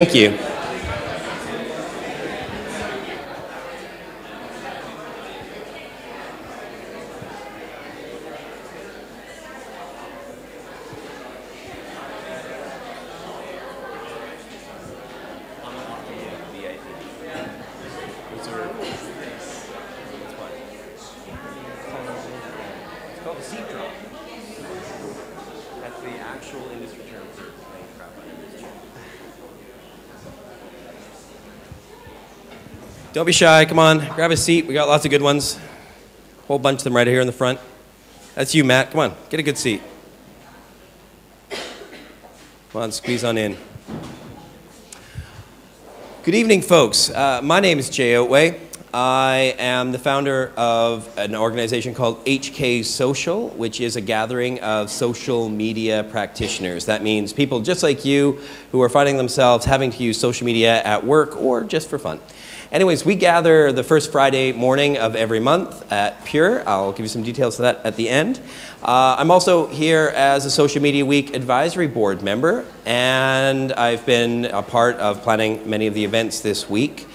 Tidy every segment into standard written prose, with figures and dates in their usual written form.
Thank you. It's called a Sept drop. That's the actual industry term for playing crap on industry. Don't be shy. Come on, grab a seat. We got lots of good ones. Whole bunch of them right here in the front. That's you, Matt. Come on, get a good seat. Come on, squeeze on in. Good evening, folks. My name is Jay Otway. I am the founder of an organization called HK Social, which is a gathering of social media practitioners. That means people just like you who are finding themselves having to use social media at work or just for fun. Anyways, we gather the first Friday morning of every month at Pure. I'll give you some details of that at the end. I'm also here as a Social Media Week Advisory Board member, and I've been a part of planning many of the events this week.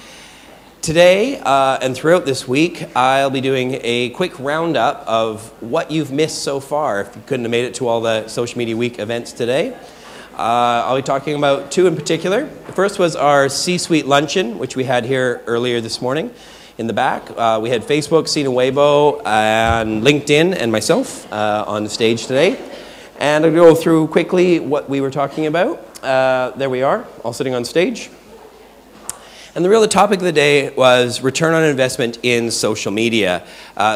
Today and throughout this week, I'll be doing a quick roundup of what you've missed so far if you couldn't have made it to all the Social Media Week events today. I'll be talking about two in particular. The first was our C-Suite luncheon, which we had here earlier this morning in the back. We had Facebook, Sina Weibo, and LinkedIn and myself on the stage today. And I'll go through quickly what we were talking about. There we are, all sitting on stage. And the real topic of the day was return on investment in social media,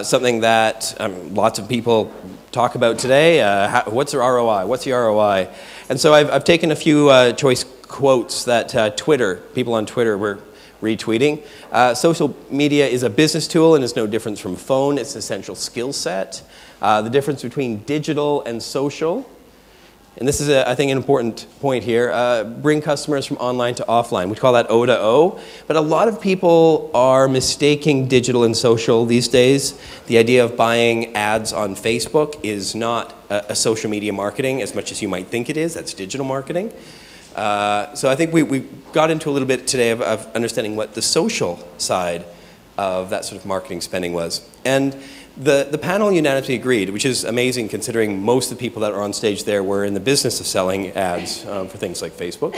something that lots of people talk about today. What's the ROI? What's the ROI? And so I've taken a few choice quotes that people on Twitter were retweeting. Social media is a business tool and is no different from phone. It's an essential skill set. The difference between digital and social, and this is, I think, an important point here, bring customers from online to offline. We call that O to O. But a lot of people are mistaking digital and social these days. The idea of buying ads on Facebook is not a social media marketing as much as you might think it is. That's digital marketing. So I think we got into a little bit today of understanding what the social side of that sort of marketing spending was. And the panel unanimously agreed, which is amazing considering most of the people that were on stage there were in the business of selling ads for things like Facebook,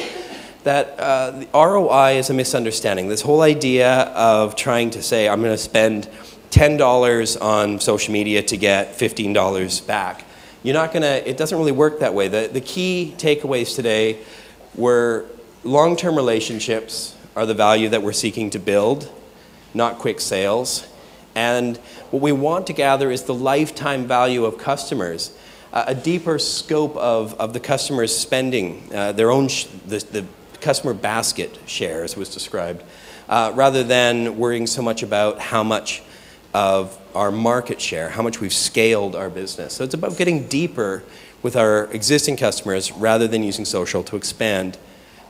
that the ROI is a misunderstanding. This whole idea of trying to say, I'm going to spend $10 on social media to get $15 back. You're not going to, it doesn't really work that way. The key takeaways today were long-term relationships are the value that we're seeking to build, not quick sales. And what we want to gather is the lifetime value of customers, a deeper scope of the customer's spending, their own the customer basket share, as was described, rather than worrying so much about how much of our market share, how much we've scaled our business. So it's about getting deeper with our existing customers rather than using social to expand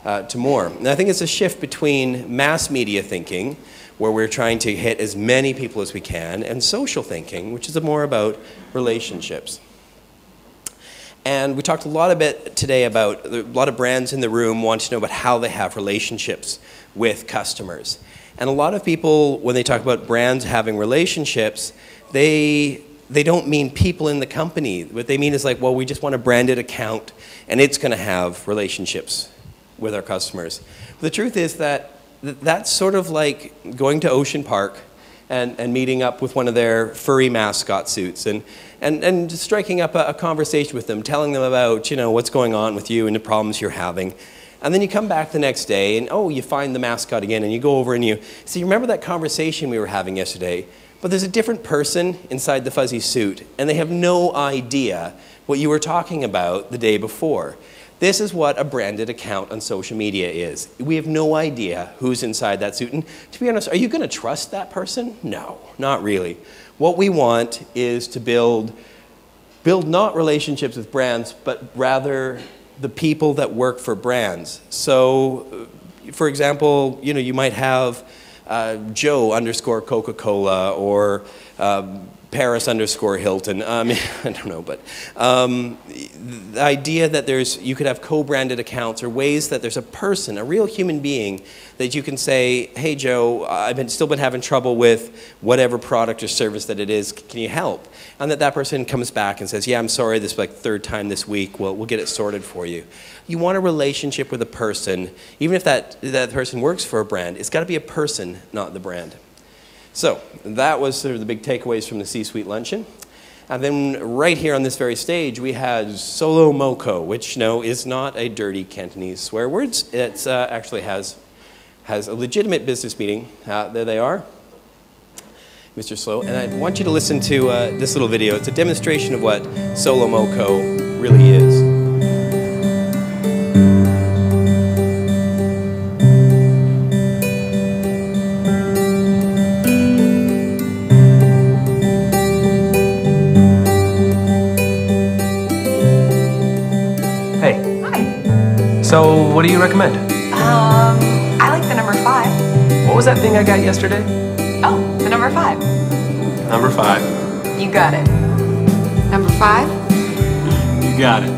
to more. And I think it's a shift between mass media thinking, where we're trying to hit as many people as we can, and social thinking, which is more about relationships. And we talked a lot today about a lot of brands in the room want to know about how they have relationships with customers. And a lot of people, when they talk about brands having relationships, they don't mean people in the company. What they mean is like, well, we just want a branded account, and it's going to have relationships with our customers. But the truth is that that's sort of like going to Ocean Park and meeting up with one of their furry mascot suits and striking up a conversation with them, telling them about, you know, what's going on with you and the problems you're having. And then you come back the next day and, oh, you find the mascot again and you go over and you say, remember that conversation we were having yesterday? But there's a different person inside the fuzzy suit and they have no idea what you were talking about the day before. This is what a branded account on social media is. We have no idea who's inside that suit. And to be honest, are you going to trust that person? No, not really. What we want is to build not relationships with brands, but rather the people that work for brands. So, for example, you know, you might have Joe _ Coca-Cola or Paris_Hilton. I don't know, but the idea that you could have co-branded accounts or ways that there's a person, a real human being, that you can say, hey Joe, I've still been having trouble with whatever product or service that it is, can you help? And that person comes back and says, yeah, I'm sorry, this is like third time this week, we'll get it sorted for you. You want a relationship with a person, even if that person works for a brand, it's got to be a person, not the brand. So that was sort of the big takeaways from the C-Suite luncheon. And then right here on this very stage, we had SMWHK, which is not a dirty Cantonese swear words. It actually has a legitimate business meeting. There they are, Mr. Slow. And I want you to listen to this little video. It's a demonstration of what SMWHK really is. So, what do you recommend? I like the number 5. What was that thing I got yesterday? Oh, the number 5. Number 5. You got it. Number 5? You got it.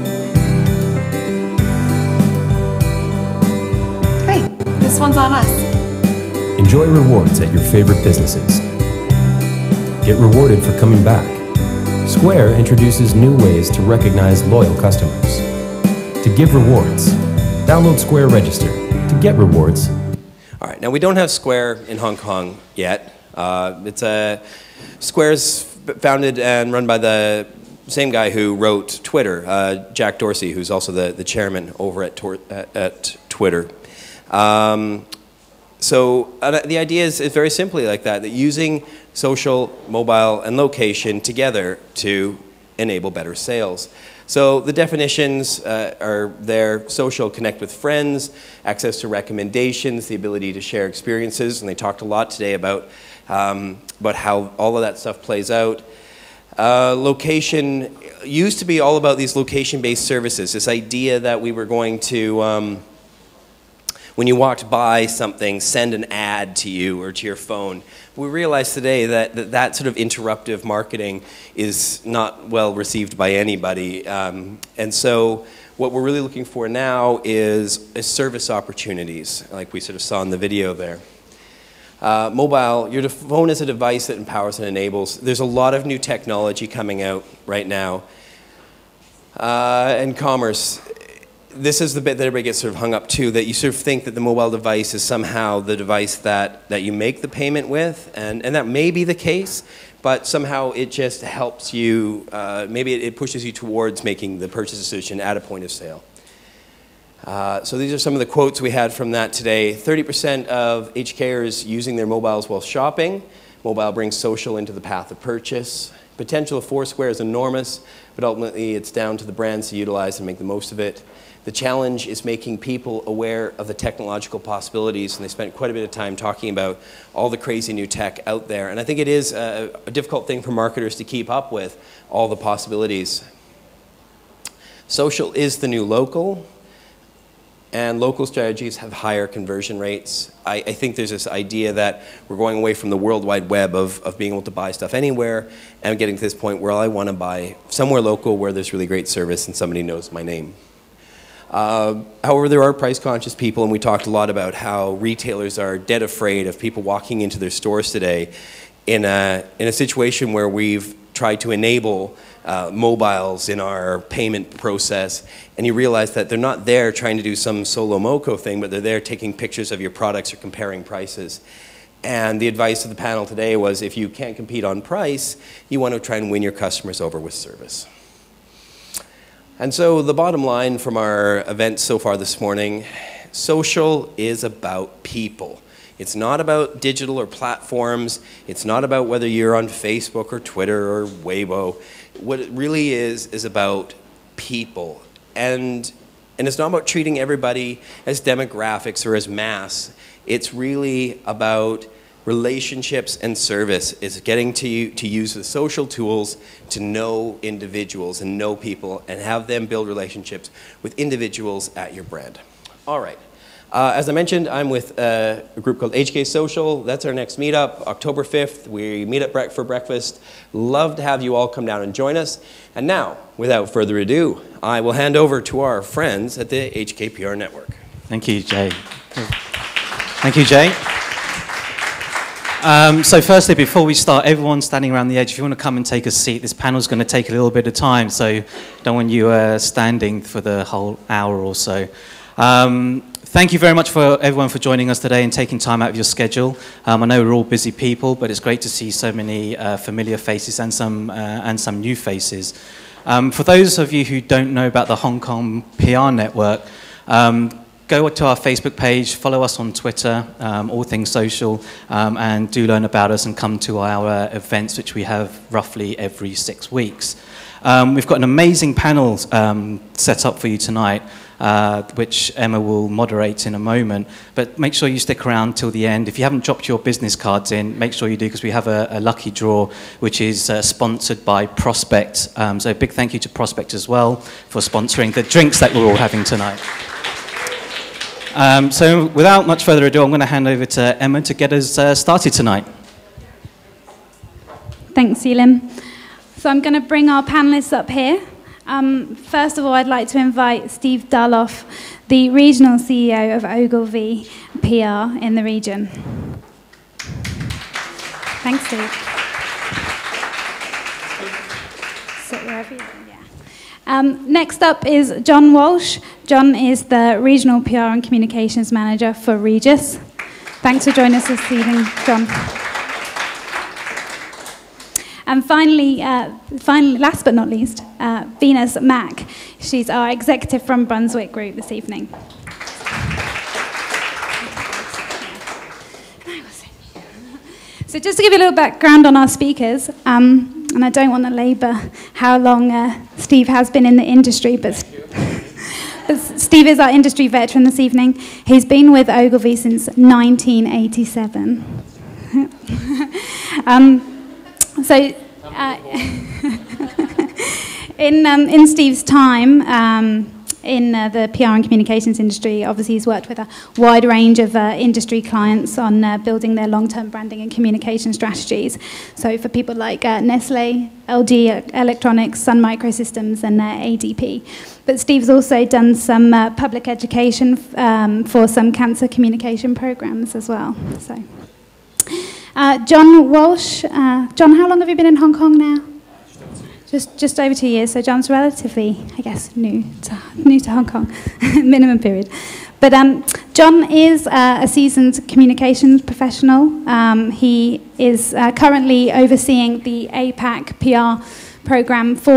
Hey, this one's on us. Enjoy rewards at your favorite businesses. Get rewarded for coming back. Square introduces new ways to recognize loyal customers. To give rewards, download Square Register to get rewards. All right, now we don't have Square in Hong Kong yet. Square's founded and run by the same guy who wrote Twitter, Jack Dorsey, who's also the chairman over at Twitter. So the idea is very simply like that using social, mobile, and location together to enable better sales. So the definitions are there: social, connect with friends, access to recommendations, the ability to share experiences, and they talked a lot today about how all of that stuff plays out. Location used to be all about these location-based services, this idea that we were going to, when you walked by something, send an ad to you or to your phone. We realize today that sort of interruptive marketing is not well received by anybody. And so what we're really looking for now is service opportunities, like we sort of saw in the video there. Mobile, your phone is a device that empowers and enables. There's a lot of new technology coming out right now. And commerce. This is the bit that everybody gets sort of hung up to, that you sort of think that the mobile device is somehow the device that you make the payment with, and that may be the case, but somehow it just helps you, maybe it pushes you towards making the purchase decision at a point of sale. So these are some of the quotes we had from that today. 30% of HKers using their mobiles while shopping. Mobile brings social into the path of purchase. Potential of Foursquare is enormous, but ultimately it's down to the brands to utilize and make the most of it. The challenge is making people aware of the technological possibilities, and they spent quite a bit of time talking about all the crazy new tech out there. And I think it is a difficult thing for marketers to keep up with all the possibilities. Social is the new local, and local strategies have higher conversion rates. I think there's this idea that we're going away from the World Wide Web of being able to buy stuff anywhere and getting to this point where I want to buy somewhere local where there's really great service and somebody knows my name. However, there are price-conscious people, and we talked a lot about how retailers are dead afraid of people walking into their stores today in a situation where we've tried to enable mobiles in our payment process, and you realize that they're not there trying to do some solo MoCo thing, but they're there taking pictures of your products or comparing prices. And the advice of the panel today was, if you can't compete on price, you want to try and win your customers over with service. And so the bottom line from our event so far this morning, social is about people. It's not about digital or platforms. It's not about whether you're on Facebook or Twitter or Weibo. What it really is about people. And it's not about treating everybody as demographics or as mass. It's really about relationships and service. It's getting to use the social tools to know individuals and know people and have them build relationships with individuals at your brand. All right. As I mentioned, I'm with a group called HK Social. That's our next meetup, October 5th. We meet up for breakfast. Love to have you all come down and join us. And now, without further ado, I will hand over to our friends at the HKPR Network. Thank you, Jay. Thank you, Jay. So firstly, before we start, everyone standing around the edge, if you want to come and take a seat, this panel's going to take a little bit of time, so don't want you standing for the whole hour or so. Thank you very much for everyone for joining us today and taking time out of your schedule. I know we're all busy people, but it's great to see so many familiar faces and some new faces. For those of you who don't know about the Hong Kong PR Network, go to our Facebook page, follow us on Twitter, all things social, and do learn about us and come to our events, which we have roughly every 6 weeks. We've got an amazing panel set up for you tonight, which Emma will moderate in a moment, but make sure you stick around till the end. If you haven't dropped your business cards in, make sure you do, because we have a lucky draw, which is sponsored by Prospect. So a big thank you to Prospect as well for sponsoring the drinks that we're all having tonight. So without much further ado, I'm going to hand over to Emma to get us started tonight. Thanks, Elim. So I'm going to bring our panelists up here. First of all, I'd like to invite Steve Darloff, the regional CEO of Ogilvy PR in the region. Thanks, Steve. Sit wherever you are. Next up is John Walsh. John is the Regional PR and Communications Manager for Regis. Thanks for joining us this evening, John. And finally, last but not least, Venus Mack. She's our executive from Brunswick Group this evening. So just to give you a little background on our speakers, and I don't want to labour how long Steve has been in the industry, but Steve is our industry veteran this evening. He's been with Ogilvy since 1987. In Steve's time in the PR and communications industry, obviously he's worked with a wide range of industry clients on building their long-term branding and communication strategies. So for people like Nestle, LG Electronics, Sun Microsystems, and ADP. But Steve's also done some public education for some cancer communication programs as well. So, John Walsh. John, how long have you been in Hong Kong now? Just over 2 years, so John's relatively, I guess, new to Hong Kong, minimum period. But John is a seasoned communications professional. He is currently overseeing the APAC PR program for